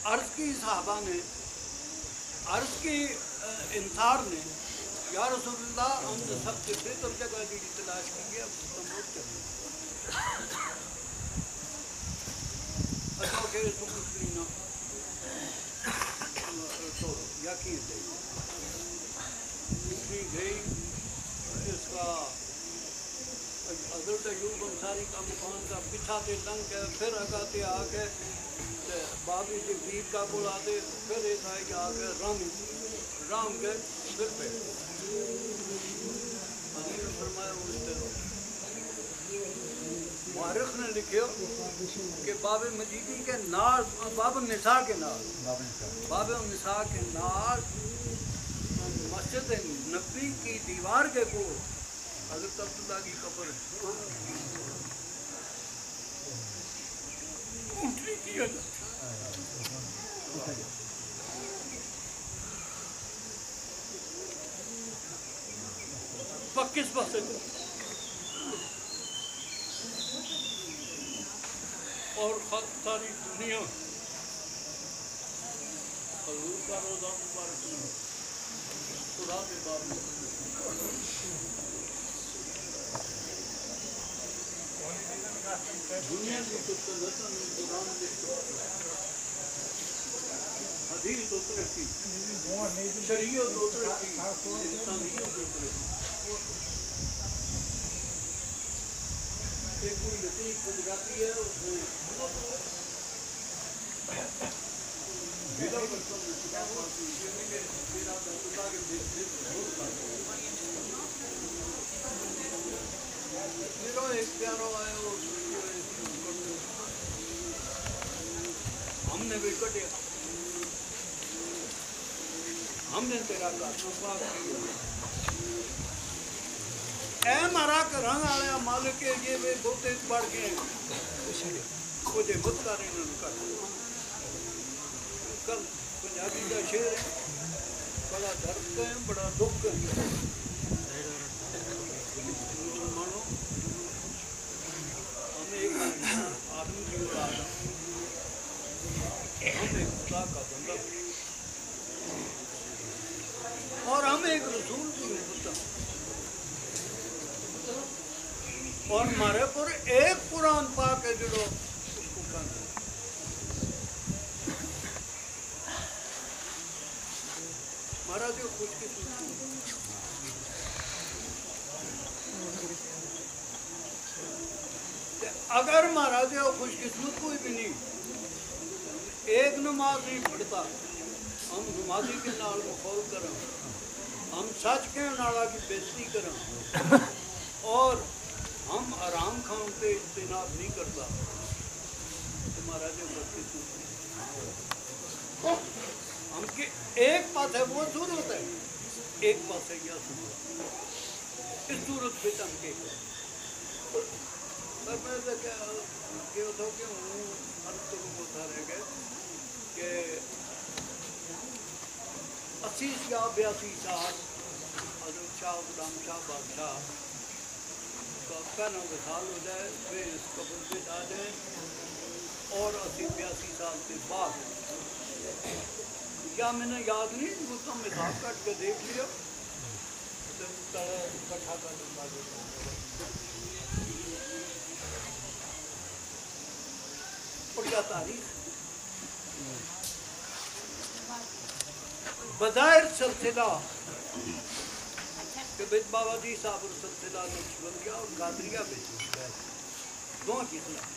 عرض کی صحابہ نے، عرض کی انصار نے، یا رسول اللہ ہم نے سب سے بہتر جگہ کی تلاش کی ہے، موت کرنے اچھا کہ اس کو کچھ نہیں نہ تو یقین دے اتنی گئی اس کا حضرت ایوب انصاری کا مکان کا پچھاتے لنگ کے پھر اگاتے آ کے بابی جگدیر کا بلاتے پھر ایک آئے کہ آ کے رام گئے پھر پہ حضیر فرمایا مورخ نے لکھے کہ باب مجیدی کے نال باب النساء کے نال مسجد نبی کی دیوار کے کو حضرت عبداللہ کی قبر اونٹنی کیا کس پاسے اور ساری دنیا حضور کا روزہ مبارک خدا کے باب دنیا کی تو قرآن حدیث اترے کی شریعت اترے کی انسانیت اترے کی کوئی لطیف بن جاتی ہے اس میں ایک پیارو آئے ہم نے بھی کٹیا ہم نے تیرا کام اے مارا کران والے مالک یہ بھی بہتے بڑھ گئے مجھے خود کا نہیں کر کل پنجابی کا شعر ہے بڑا درد ہے بڑا دکھ ہے مسلمانوں ہم ایک آدمی کی اولاد ہم ایک خدا کا بندہ اور ہم ایک رسول کی امت اور ہمارے پر ایک قرآن پاک ہے جو اس کو کہتے ہیں ہمارا جو خوش قسمت اگر ہمارا جو خوش قسمت کوئی بھی نہیں ایک نماز نہیں پڑھتا ہم نمازی کے نال مخول کریں ہم سچ کے نالا کی بےزتی کریں اور ہم آرام کھان پہ اجتناب نہیں کرتا تمہارا جو بدقسمت ہم کے ایک پاس ہے وہ ضرورت ہے ایک پاس ہے کیا ضرورت اس صورت پہ ہم کے پر میں کہ ہوں ہر تو ہوتا رہ گئے کہ 80 یا 82 سال حضرت شاہ غلام شاہ بادشاہ کا پہلا وصال ہو جائے پھر اس قبر پہ آ جائیں اور 80-82 سال کے بعد کیا میں نے یاد نہیں اس کا مثال کٹ کے دیکھ لیا کٹھا کا پڑھا تاریخ بظاہر سلسلہ کہ بیت بابا جی صاحب اور سلسلہ نقشبندیہ اور قادریہ بیت دونوں کی خلاف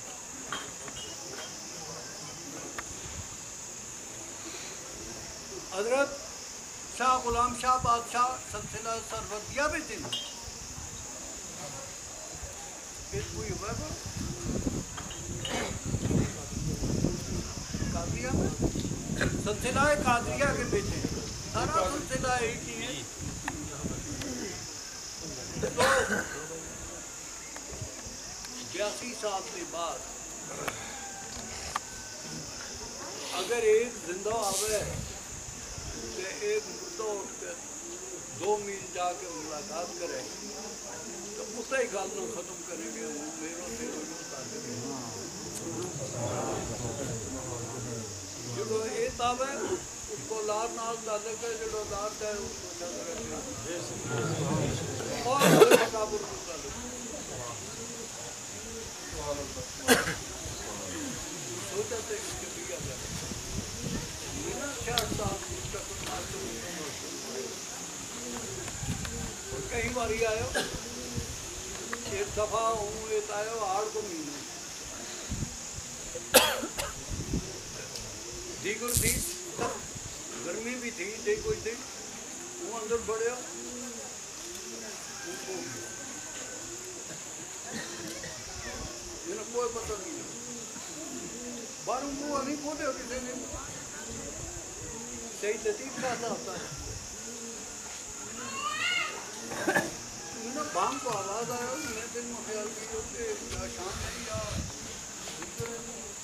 حضرت شاہ غلام شاہ بادشاہ سلسلہ سروردیہ بھی تھی پھر کوئی ہوا ہے قادریہ میں سلسلہ قادریہ کے بیٹے سارا سلسلہ ایک ہی ہے تو 82 سال کے بعد اگر ایک زندہ آوے کہ ایک مردہ اٹھ کر 2 میل جا کے ملاقات کرے تو اسے ہی گل نہ ختم کریں گے وہ میرا تیرو جو جب किताब है, उसको औलाद नाल ताल्लुक है, जो औलाद है उसको और तकाबुर को ताल्लुक सोचा थे कि लिया जाए बिना 60 साल तक कई बारी आयो एक दफा हूँ एक आयो 8 को महीने दीगर थी गर्मी भी थी दे कोई थी वो अंदर बढ़िया कोई पता नहीं बारू मुँह नहीं खोले किसी ने सही लतीफ खाता होता है बाम को आवाज आया मैं दिन में ख्याल की या शाम नहीं या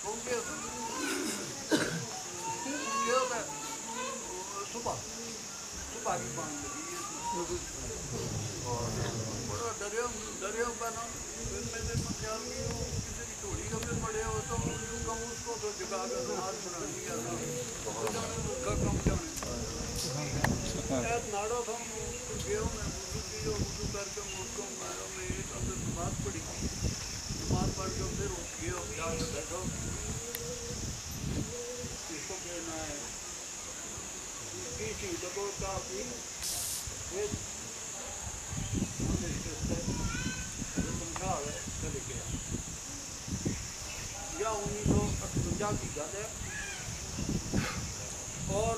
सो गया ये होता है सुबह की बांध लगी बड़ा दरिया का नाम मैं दिन में ख्याल की किसी की टोली का भी पड़े हो तो कम उसको तो जगा कर हाथ बना दिया उसका कम जाने नाड़ो था गए मैं वुज़ू करके मुझको मारो मैं एक अंदर नमाज पढ़ी नमाज पढ़ के फिर उठ गए और जाके बैठो इसको कहना है की चीज़ को काफ़ी फिर समझा है चले गया या 1958 की गल है और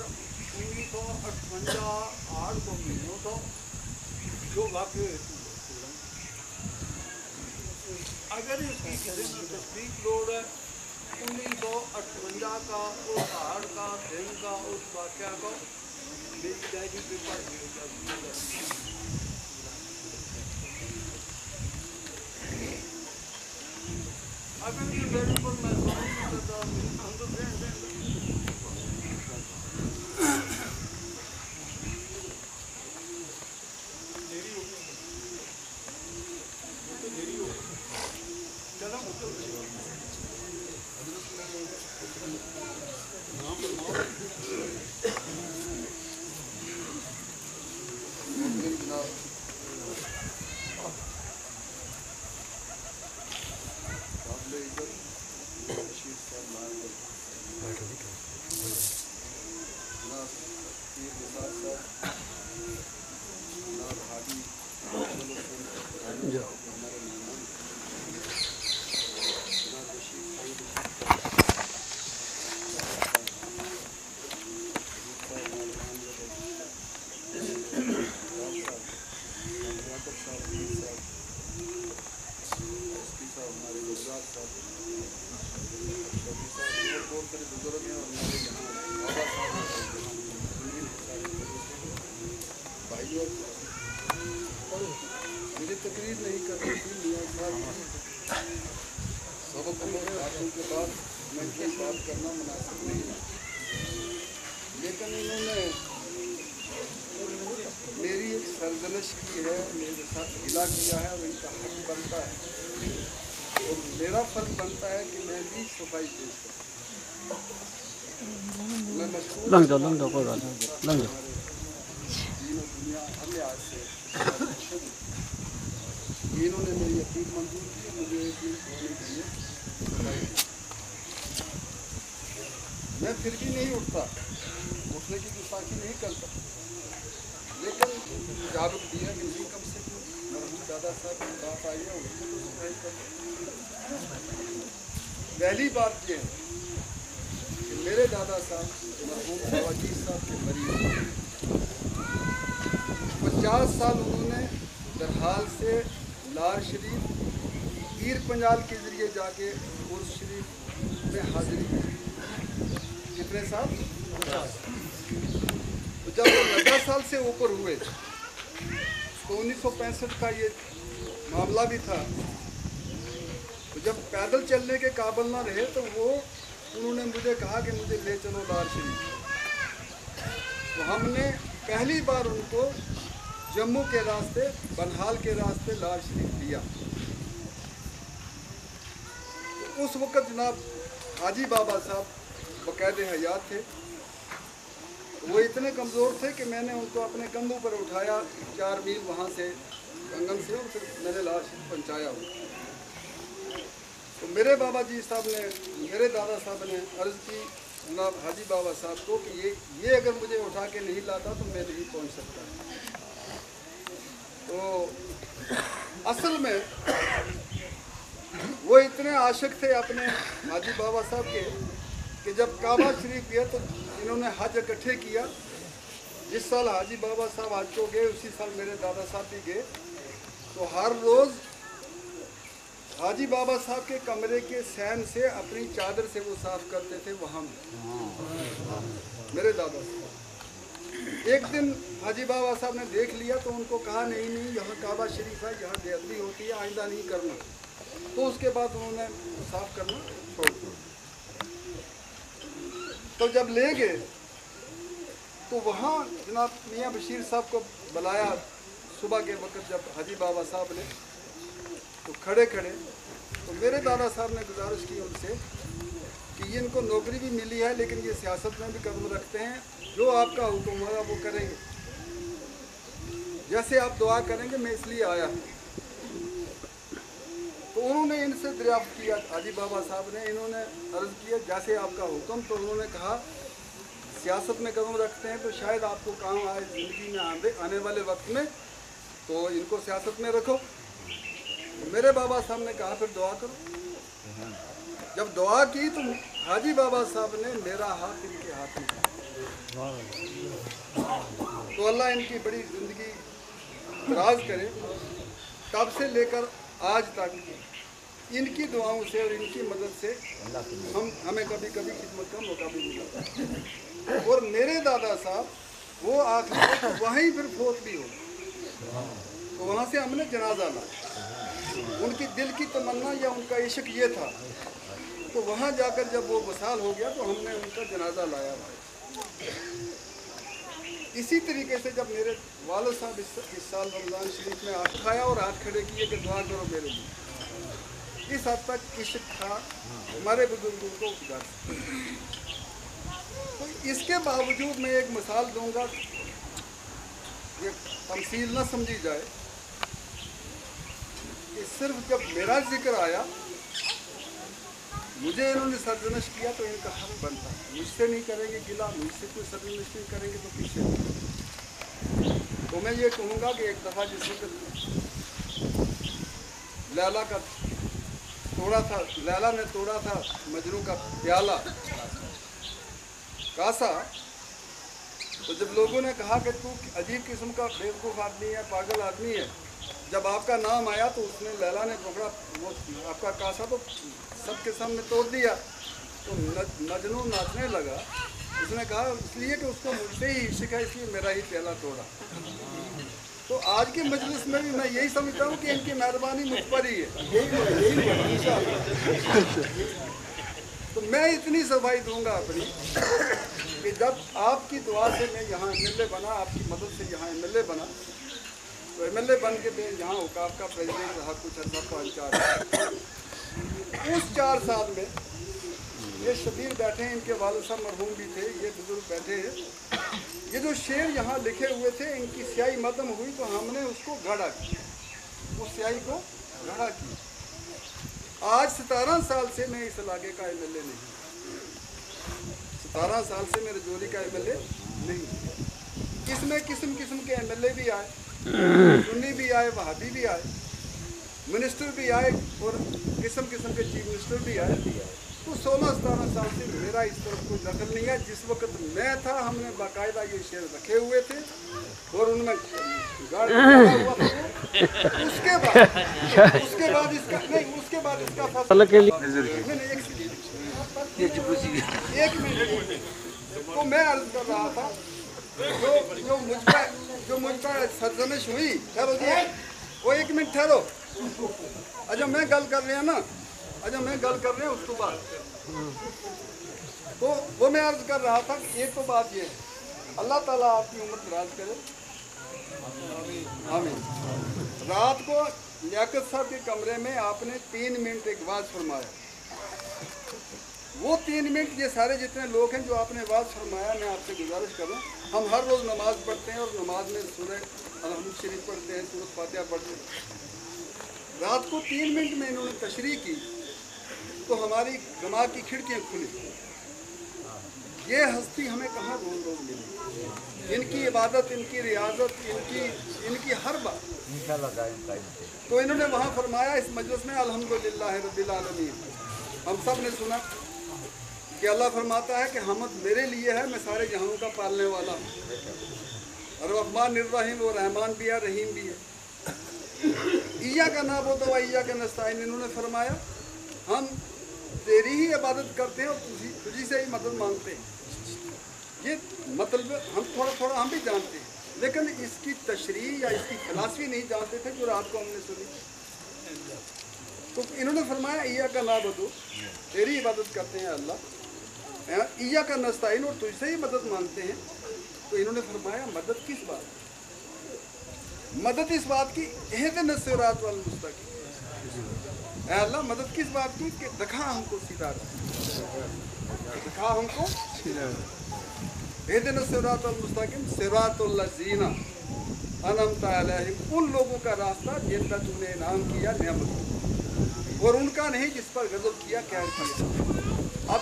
1958 8 को महीनों तो जो वाक़ई अगर इसकी किसी में तस्दीक लोड है 1958 का उस पहाड़ का दिन का उस वाक़या को मेरी डायरी पे पढ़ अगर ये डायरी पर मैं हम तो मुझे तकरीर नहीं करनी थी मियाँ साहब सबक बातों के बाद मैं इनके बात करना मुनासिब नहीं है, लेकिन इन्होंने मेरी एक सरजनश की है, मेरे साथ गिला किया है और इनका हक बनता है और मेरा फर्ज बनता है कि मैं भी सफाई पेश करूँ। मैं मशहूर इन्होंने मेरी अपील मंजूर की, मुझे एक दिन सोने के लिए मैं फिर भी नहीं उठता, उठने की गुस्ताखी नहीं करता, लेकिन इजाजत दिया कि नहीं कम से कम मरहूम दादा साहब की बात आई है उसको तो सफाई कर। पहली बात यह है कि मेरे दादा साहब मरहूम खवाजी साहब के मरीज 50 साल उन्होंने दरहाल से लार शरीफ पीर पंजाल के ज़रिए जाके उर्स शरीफ में हाजिरी की। कितने साल? 50। तो जब वो 90 साल से ऊपर हुए तो 1965 का ये मामला भी था, तो जब पैदल चलने के काबिल ना रहे तो उन्होंने मुझे कहा कि मुझे ले चलो लार शरीफ। तो हमने पहली बार उनको जम्मू के रास्ते बनहाल के रास्ते लार शरीफ लिया। तो उस वक़्त जनाब हाजी बाबा साहब बाकायदे हयात थे, वो इतने कमज़ोर थे कि मैंने उनको अपने कंधों पर उठाया 4 मील वहाँ से कंगन से, और फिर मैंने लाश पहुँचाया उनको। तो मेरे बाबा जी साहब ने, मेरे दादा साहब ने अर्ज़ की जनाब हाजी बाबा साहब को कि ये अगर मुझे उठा के नहीं लाता तो मैं नहीं पहुँच सकता। तो असल में वो इतने आशिक थे अपने हाजी बाबा साहब के कि जब काबा शरीफ गया तो इन्होंने हज इकट्ठे किया। जिस साल हाजी बाबा साहब हज को गए उसी साल मेरे दादा साहब भी गए। तो हर रोज़ हाजी बाबा साहब के कमरे के सैन से अपनी चादर से वो साफ करते थे वहाँ मेरे दादा साहब। एक दिन हाजी बाबा साहब ने देख लिया तो उनको कहा नहीं यहाँ काबा शरीफ है, यहाँ बेअदबी होती है, आइंदा नहीं करना। तो उसके बाद उन्होंने साफ करना छोड़ दिया। तो जब ले गए तो वहाँ जनाब मियाँ बशीर साहब को बुलाया सुबह के वक्त। जब हाजी बाबा साहब ने तो खड़े तो मेरे दादा साहब ने गुजारिश की उनसे कि ये इनको नौकरी भी मिली है लेकिन ये सियासत में भी कदम रखते हैं, जो आपका हुक्म होगा वो करेंगे, जैसे आप दुआ करेंगे, मैं इसलिए आया हूँ। तो उन्होंने इनसे दरियाफ्त किया, हाजी बाबा साहब ने, इन्होंने अर्ज़ किया जैसे आपका हुक्म। तो उन्होंने कहा सियासत में कदम रखते हैं तो शायद आपको काम आए ज़िंदगी में आने वाले वक्त में, तो इनको सियासत में रखो। तो मेरे बाबा साहब ने कहा फिर दुआ करो। जब दुआ की तो हाजी बाबा साहब ने मेरा हाथ इनके हाथ में दिया। तो अल्लाह इनकी बड़ी ज़िंदगी दराज करे। तब से लेकर आज तक इनकी दुआओं से और इनकी मदद से हमें कभी कभी खिदमत का मौका भी मिला। और मेरे दादा साहब वो आखिर वहीं फिर फोत भी हो, तो वहाँ से हमने जनाजा लाया। उनकी दिल की तमन्ना या उनका इश्क ये था। तो वहाँ जाकर जब वो वसाल हो गया तो हमने उनका जनाजा लाया। इसी तरीके से जब मेरे वालिद साहब इस साल रमज़ान शरीफ में हाथ खाया और हाथ खड़े किए कि दुआ करो मेरे लिए, इस हद तक इश्क था हमारे बुजुर्गों को उजागर। तो इसके बावजूद मैं एक मिसाल दूंगा, ये तमसील न समझी जाए कि सिर्फ जब मेरा जिक्र आया मुझे इन्होंने सरजनश किया तो इनका हक बनता है। मुझसे नहीं करेंगे गिला, मुझसे कोई सरजनश नहीं करेंगे तो पीछे। तो मैं ये कहूँगा कि एक दफ़ा जिस वक्त लैला का तोड़ा था, लैला ने तोड़ा था मजनू का प्याला कासा, तो जब लोगों ने कहा कि तू अजीब किस्म का बेवकूफ़ आदमी है, पागल आदमी है, जब आपका नाम आया तो उसने लैला ने पकड़ा वो आपका कासा तो सबके सामने तोड़ दिया। तो मजनू नाचने लगा। उसने कहा इसलिए कि उसको मुझसे ही इश्क है इसलिए मेरा ही प्याला तोड़ा। तो आज के मजलिस में भी मैं यही समझता हूँ कि इनकी मेहरबानी मुझ पर ही है। तो मैं इतनी सफाई दूंगा अपनी कि जब आपकी दुआ से मैं यहाँ MLA बना, आपकी मदद से यहाँ MLA बना, तो MLA बन के मैं यहाँ औकाफ का प्रेसिडेंट रहा कुछ अर्सा 5-4। उस 4 साल में ये शबीर बैठे हैं, इनके वालिद साहब मरहूम भी थे, ये बुजुर्ग बैठे हैं। ये जो शेर यहाँ लिखे हुए थे इनकी स्याही मदम हुई तो हमने उसको गाढ़ा किया, उस स्याही को गाढ़ा किया। आज 17 साल से मैं इस इलाके का MLA नहीं, 17 साल से मेरे जोरी का MLA नहीं। इसमें किस्म किस्म के MLA भी आए, सुन्नी भी आए, वहाबी भी आए, मिनिस्टर भी आए और किस्म किस्म के चीफ मिनिस्टर भी आए। तो 16-17 साल से मेरा इस तरफ कोई दखल नहीं है। जिस वक्त मैं था हमने बाकायदा ये शेर रखे हुए थे और उनमें गाड़ हुआ था। उसके बाद इसका फैसला एक मिनट। तो मैं अर्ज कर रहा था जो मुझ पर सरजमिश हुई, ठहरो जी, वो 1 मिनट ठहरो। अच्छा मैं गल कर रहे हैं ना, अच्छा मैं गल कर रहे हैं उसके बाद। तो वो मैं अर्ज कर रहा था कि एक तो बात ये है, अल्लाह ताला आपकी उम्र दराज करे, आमीन। रात को लियाकत साहब के कमरे में आपने 3 मिनट एक बात फरमाया। वो 3 मिनट ये सारे जितने लोग हैं जो आपने बात फरमाया, मैं आपसे गुजारिश करूँ, हम हर रोज़ नमाज पढ़ते हैं और नमाज में सूरह अलहम्द शरीफ पढ़ते हैं, सूरत फातिहा पढ़ते हैं। रात को 3 मिनट में इन्होंने तशरीह की तो हमारी दिमाग की खिड़कियाँ खुली। ये हस्ती हमें कहाँ रोज़ रोज़ मिली, इनकी इबादत, इनकी रियाजत, इनकी हर बात। तो इन्होंने वहाँ फरमाया इस मजलिस में, अल्हम्दुलिल्लाह रब्बिल आलमीन। हम सब ने सुना कि अल्लाह फरमाता है कि हमद मेरे लिए है, मैं सारे जहानों का पालने वाला हूँ। और रहमान निर्रहीम, वो रहमान भी है, रहीम भी है। ईया का नाबुदु व ईया का नस्ताईन, इन्होंने फरमाया हम तेरी ही इबादत करते हैं और तुझी से ही मदद मांगते हैं। ये मतलब हम थोड़ा हम भी जानते हैं, लेकिन इसकी तशरीह या इसकी फिलासफी नहीं जानते थे जो रात को हमने सुनी। तो इन्होंने फरमाया ईया का नाबुदु, तेरी इबादत करते हैं अल्लाह, ईया का नस्ताईन, और तुझसे ही मदद मांगते हैं। तो इन्होंने फरमाया मदद किस बात, मदद इस बात की, इहदिनस सिरात वल मुस्तकीम, ऐ अल्लाह मदद किस बात की कि दिखा हमको सीधा रास्ता, दिखा हमको इहदिनस सिरात वल मुस्तकीम सिरातुल लज़ीना अनअमता अलैहिम, उन लोगों का रास्ता जिन पर तूने इनाम किया नेमत, और उनका नहीं जिस पर गज़ब किया, कहर किया। अब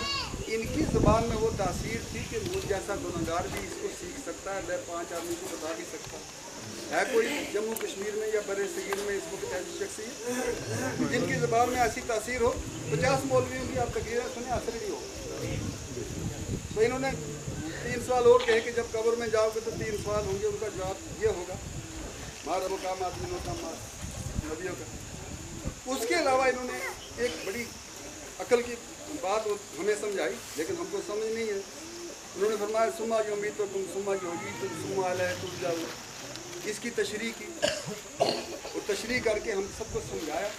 इनकी ज़ुबान में वो तासीर थी कि मुझ जैसा गुनहगार भी इसको सीख सकता है, 5 आदमी को बता भी सकता है कोई जम्मू कश्मीर में या बड़े सगीर में इस वक्त ऐसी शख्सियत जिनकी ज़ुबान में ऐसी तासीर हो। 50 मौलवियों की आप तकरीरें सुने, असर नहीं हो। तो इन्होंने 3 सवाल और कहे कि जब कब्र में जाओगे तो 3 सवाल होंगे, उनका जवाब ये होगा, मार मुकाम आदमियों का, मार नबियों का। उसके अलावा इन्होंने एक बड़ी अकल की बात हमें समझाई, लेकिन हमको समझ नहीं है। उन्होंने फरमाया सुमा योमी तो तुम सुमा योजी तुम सुमा अलैहि तुरजाऊन, इसकी तशरीह की, और तशरीह करके हम सबको समझाया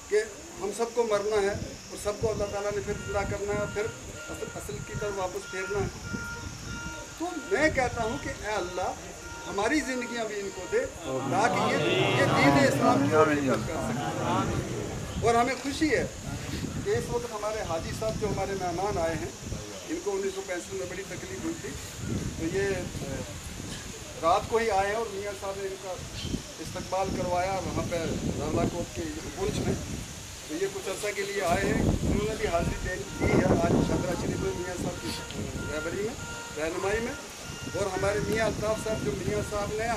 कि हम सबको मरना है और सबको अल्लाह ताला ने फिर पूरा करना है और फिर असल की तरफ वापस फेरना है। तो मैं कहता हूँ कि ऐ अल्लाह हमारी ज़िंदगियाँ भी इनको दे ताकि ये दीन इस्लाम की ओर कर सकें। और हमें खुशी है कि इस वक्त हमारे हाजी साहब जो हमारे मेहमान आए हैं, इनको 1965 में बड़ी तकलीफ हुई थी, तो ये रात को ही आए हैं और मियाँ साहब ने इनका इस्तकबाल करवाया वहाँ पर रामलाकोट के पुंछ में। तो ये कुछ अर्सा के लिए आए हैं, उन्होंने भी हाजिरी दे दी है आज शदरा शरीफ में मियाँ साहब की रहबरी में, रहनुमाई में। और हमारे मियाँ अल्ताफ़ साहब जो मियाँ साहब ने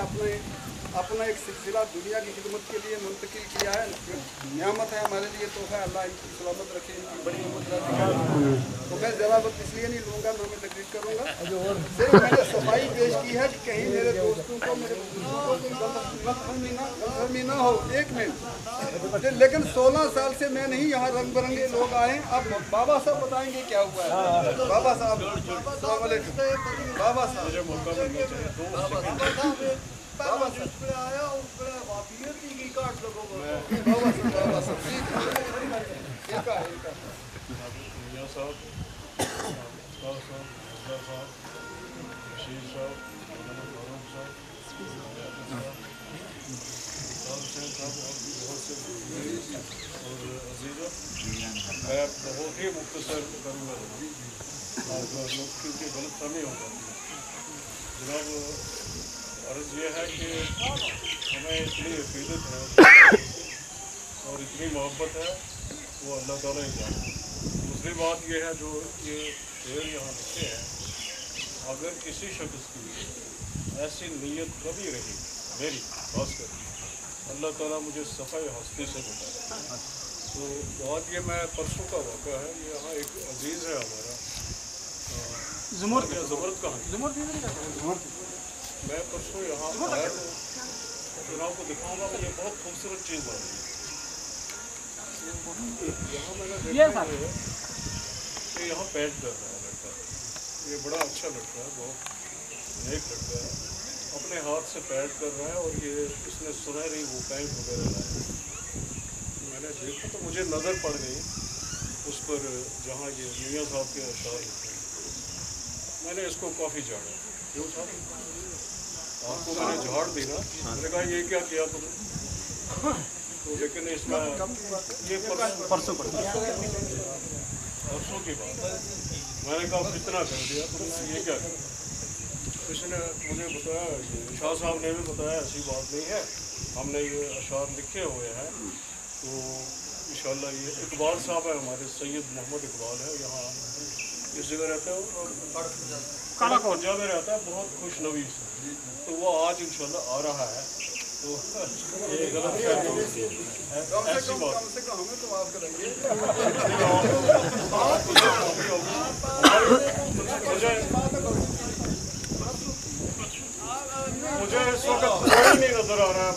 अपना एक सिलसिला दुनिया की खिदमत के लिए मुंतकिल किया है, नियामत है हमारे लिए, तोहफ़ा है। अल्लाह इनकी सलामत रखे, इनकी बड़ी उम्र रखे। तो मैं ज़रा वक्त इसलिए नहीं लूँगा, मैं तकरीर करूँगा। सिर्फ मैंने सफाई पेश की है कि कहीं मेरे दोस्तों को, मेरे बुजुर्गों को गलतफहमी ना हो। 1 मिनट, लेकिन 16 साल से मैं नहीं, यहाँ रंग बिरंगे लोग आए। अब बाबा साहब बताएंगे क्या हुआ है। बाबा साहब, अस्सलाम वालेकुम। बाबा साहब, बाबा जिस पे आया उस पे वापियत की काट लगोगा। बाबा साहब ठीक है, इनका मियां साहब, साहब, साहब, बशीर साहब, फारूक साहब, हुसैन साहब और भी बहुत से और अजीज़ों, मैं बहुत ही मुख्तसर करूँगा लोग क्योंकि गलत फहमी हो जाती है। जनाब अर्ज़ ये है कि हमें इतनी अक़ीदत है और इतनी मोहब्बत है, वो अल्लाह ताला ही जानता है। दूसरी बात ये है, जो ये शेर यहाँ लिखे हैं, अगर किसी शख्स की ऐसी नीयत कभी रही, मेरी खास कर, अल्लाह ताला मुझे सफ़ाई हस्ती से बताए। तो बात ये, मैं परसों का वाक़ा है, यहाँ एक अजीज़ है हमारा ज़ुमर कहाँ, मैं परसों यहाँ आया तो चुनाव को दिखाऊंगा, मुझे बहुत खूबसूरत चीज़ आ रही है। यहाँ मैंने देखा है कि यहाँ पेंट कर रहा है लड़का, ये बड़ा अच्छा लड़का है, बहुत नेक लड़का है, अपने हाथ से पेंट कर रहा है और ये इसने सुनहरी वो पेंट वगैरह लाया। मैंने देखा तो मुझे नज़र पड़ गई उस पर जहाँ ये मियाँ साहब के अशार होते हैं। मैंने इसको काफ़ी झाड़ा, क्यों साहब आपको मैंने झाड़ दी ना, मैंने कहा ये क्या किया तुमने, तो लेकिन इसमें ये परसों परसों की बात है, मैंने कहा कितना कर दिया तो मैं ये क्या करूँ, इसने मुझे बताया, शाह साहब ने भी बताया ऐसी बात नहीं है, हमने ये अशार लिखे हुए हैं, तो इंशाल्लाह ये इकबाल साहब है हमारे, सैयद मोहम्मद इकबाल है, यहाँ इस जगह रहते हैं और काला कोजा में रहता है, बहुत खुश नवीस है, तो वो आज इंशाल्लाह आ रहा है, तो ये गलत है, ऐसी बात कम से कम हमें तो माफ कराइए। मुझे इस वक्त कोई नहीं नजर आ रहा है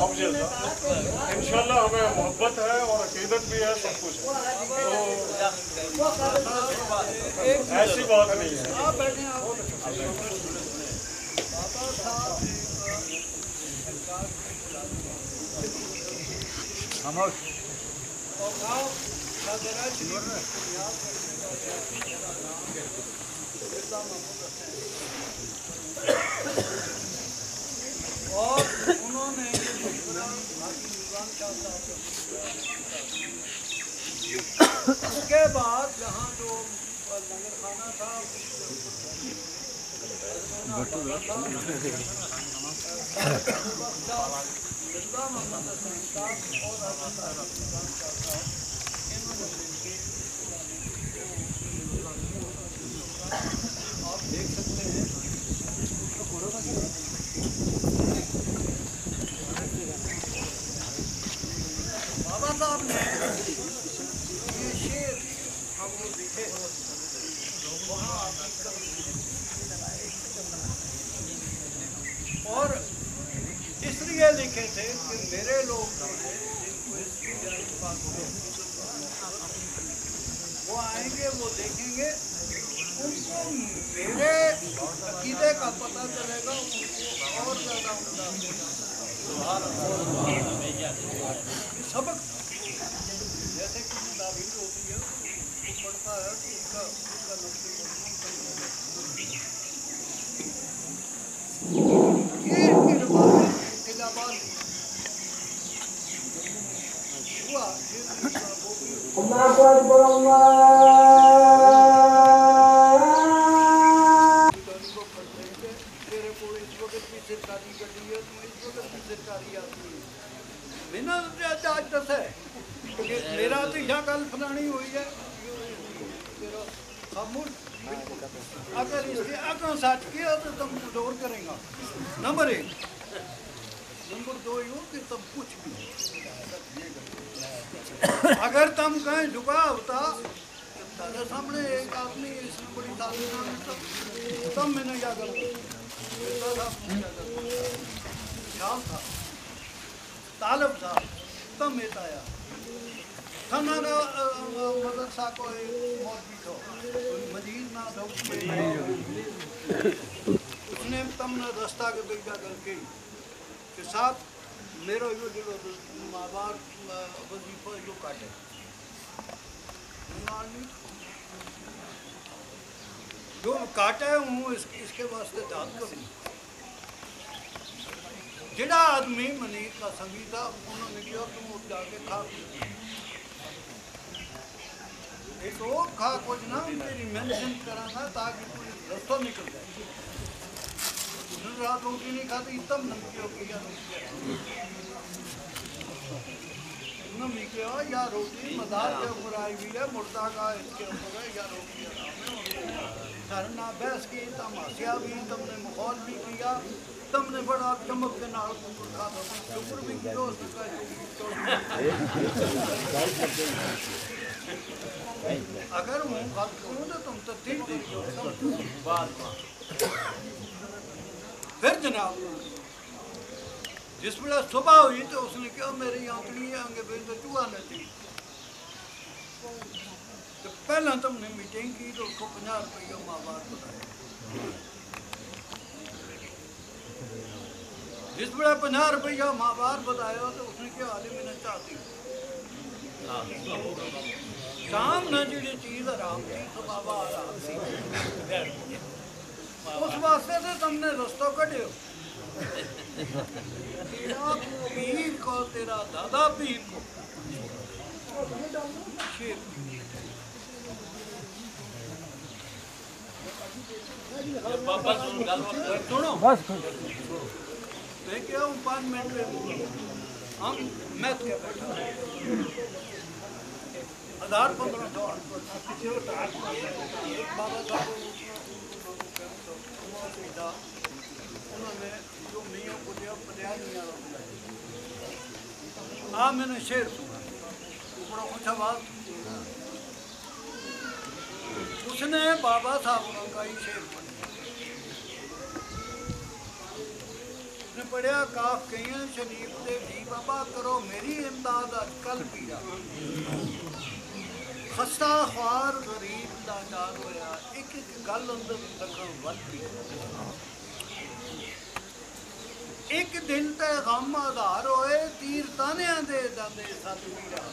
आप जैसा, इंशाल्लाह हमें मोहब्बत है और अकीदत भी है, सब कुछ है, तो ऐसी बात नहीं है। और उन्होंने उसके बाद जहाँ जो लंगर खाना था आप देख सकते हैं, बाबा साहब ने ये शेर हमको दिखे वहाँ और इसलिए लिखे थे कि मेरे लोग जो हैं जिनको हिस्ट्री वो आएंगे, वो देखेंगे, उनको मेरे अकीदे का पता चलेगा, उनको और ज़्यादा उनका सबक, जैसे कि दावी होती है वो पढ़ता है तो उसका ये इलाहाबाद हुआ, तेरे को इस वक्त भी सरकारी गड्डी है, तुम इस वक्त भी सरकारी आदमी है, मैंने आज दस है कि मेरा तो यहाँ कल फलानी हुई है, खामोश। अगर इसके आगे सच किया तो तुम दौड़ करेगा, नंबर 1, नंबर 2 ये कि तुम कुछ भी अगर तुम कहीं झुका होता तेरे सामने एक आदमी इसने बड़ी तालीम तब मैंने क्या कर शाम था तालब था तब मैं आया खाना का मदरसा को मौजूद हो मजीद ना दो उसने तमने रास्ता के बेटा करके कि साहब मेरो यो जो माँ बाप वजीफा यो काटे जो काटे हूँ इसके वास्ते दाद करूँ जिड़ा आदमी मनीर का संगी था उन्होंने कहा तुम उठ जाके खा एक और खा कुछ ना मेरी मेंशन कराना ताकि कोई रास्ता निकल जाए दिन रात रोटी नहीं खाती तब नमकी होगी या रोटी मदार के ऊपर आई हुई है मुर्दा का इसके ऊपर है या रोटी धरना बहस की तम हंसिया भी तुमने माहौल भी किया तुमने बड़ा चमक के नाल खा शुक्र भी किया अगर हूँ गल करूँ तो तुम तो ठीक फिर जनाब जिस वेला सुबह हुई तो उसने कहा मेरी आंकड़ी आगे फिर तो चूहा न थी तो पहला तुमने मीटिंग की तो उसको 50 रुपये माँ बाप बताया जिस वेला 50 रुपया माँ बाप बताया तो उसने क्या हाल मैंने चाहती काम न जी चीज आराम थी तो बाबा आराम थी उस वास्ते से तुमने रस्तों कटे तेरा पीर को तेरा दादा पीर को شیر سنو میں کیا ہوں 5 منٹ میں ہم میتھ کے بیٹھا 1500 بابا صاحب انہوں نے جو میوں کو دیا پریانی میں نے شیر سنا بڑا خوش آواز اس نے بابا صاحب کا ہی شیر پڑھا اس نے پڑھیا کاف کہیں شریف دے بھی بابا کرو میری امداد اج کل پیا خستہ خوار غریب لاچار ہویا ایک گل اندر رکھن ول پیا ایک دن تے غم آدھار ہوئے تیر تانیاں دے جاندے ساتھ میرا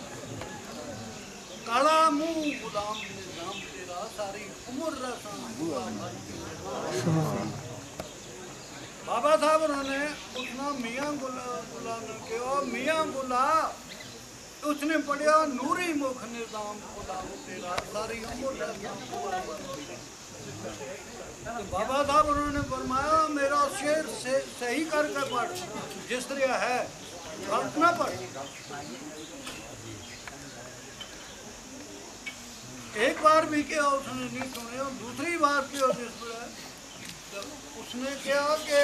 کالا منہ غلام نظام تیرا ساری عمر رسان بابا صاحب انہوں نے اتنا میاں گلا نے کہا میاں گلا اس نے پڑھیا نوری مکھ نظام غلام تیرا ساری عمر رسان بابا صاحب انہوں نے فرمایا میرا شعر صحیح کر کے پڑھ جس طرح ہے غلط نہ پڑھ ایک بار بھی کیا اس نے نہیں سنے دوسری بار کیا جس طرح اس نے کہا کہ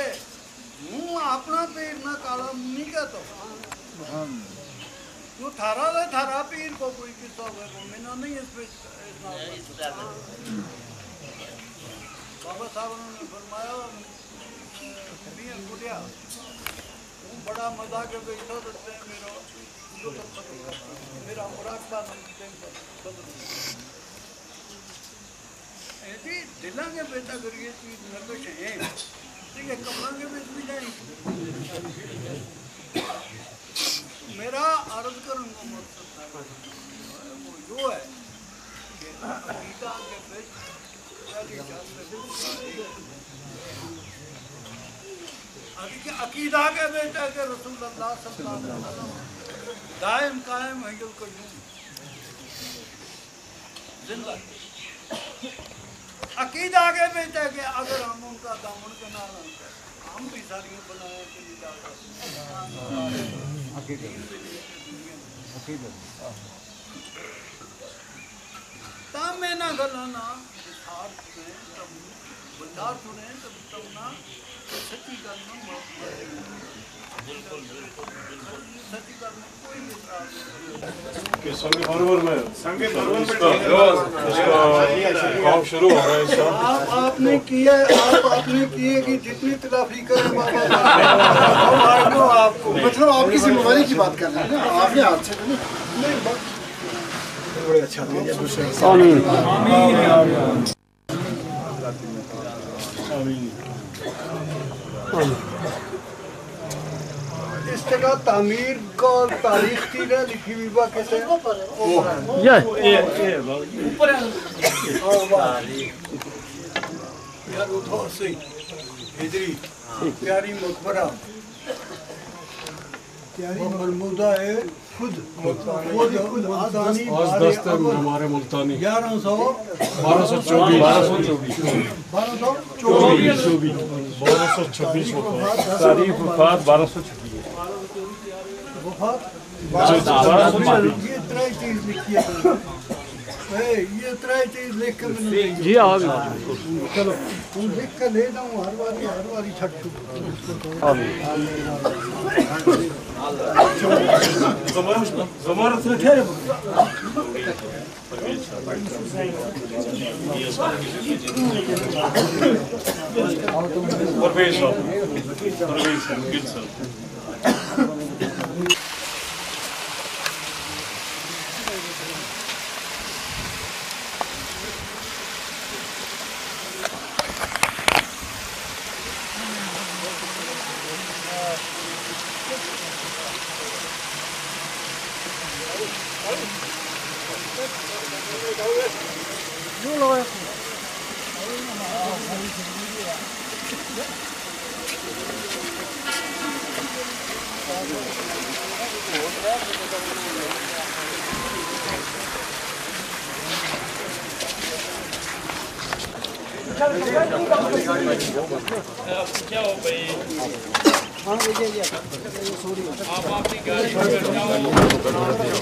ہوں اپنا پیر نہ کالا نہیں کہتا جو تھارا ہے تھارا پیر کو کوئی قصہ ہوئے کو میں نہیں اس پہ بابا صاحب انہوں نے فرمایا میاں گلیا تم بڑا مزہ کے بیٹھا دیتے ہیں میرا مراقبہ ایسی دلاں کے بیٹا کریے چیز نرگش ہیں ٹھیک ہے کمرہ کے بیچ بھی جائیں میرا عرض کروں گا مقصد وہ جو ہے کہ عقیدہ کے بیچ عقیدہ کے بیٹا کہ رسول اللہ صلی اللہ علیہ وسلم دائم قائم حی القیوم زندہ عقیدہ کے بیٹا کہ اگر ہم ان کا دامن کے نال ہم بھی ساری بنایا کہ تم میں نہ گلانا بندار سنے تم نہ سچی گل نہ سچی گل میں کوئی اعتراض کہ سنگ مرمر میں کام شروع ہو رہا ہے آپ نے کیا آپ نے کیے کہ جتنی تلافی کریں آپ کو مطلب آپ کی ذمہ داری کی بات کر رہے ہیں نا آپ نے ہاتھ سے نہیں بڑے اچھا اس جگہ تعمیر کا تاریخ کی ہے لکھی ہوئی با کیسے ہجری پیاری مقبرہ پیاری مرموزہ ہے خود آزانی ہمارے ملتانی 1226 تاریخ وفات 1226 یہ ترے چیز لکھی ہے یہ ترے چیز لکھ کے میں جی ہاں چلو تم لکھ کے لے جاؤں ہر باری چھٹ زمانت رکھے پرویز صاحب क्या हो भाई आप अपनी गाड़ी में जाओ